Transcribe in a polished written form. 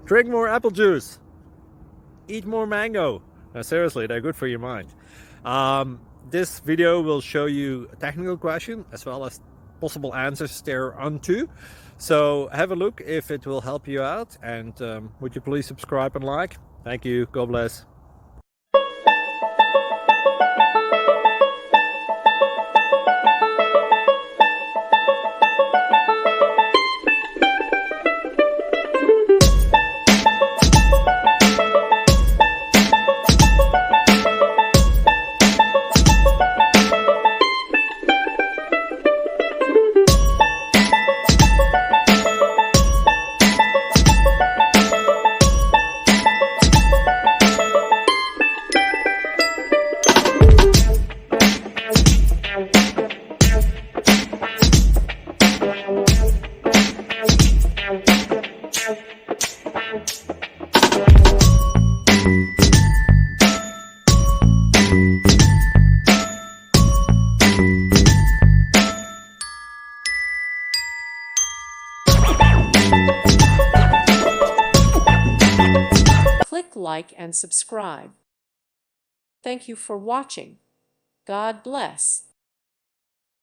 Drink more apple juice. Eat more mango. No, seriously, they're good for your mind. This video will show you a technical question as well as possible answers thereunto. So have a look if it will help you out, and would you please subscribe and like? Thank you. God bless. Click like and subscribe. Thank you for watching. God bless.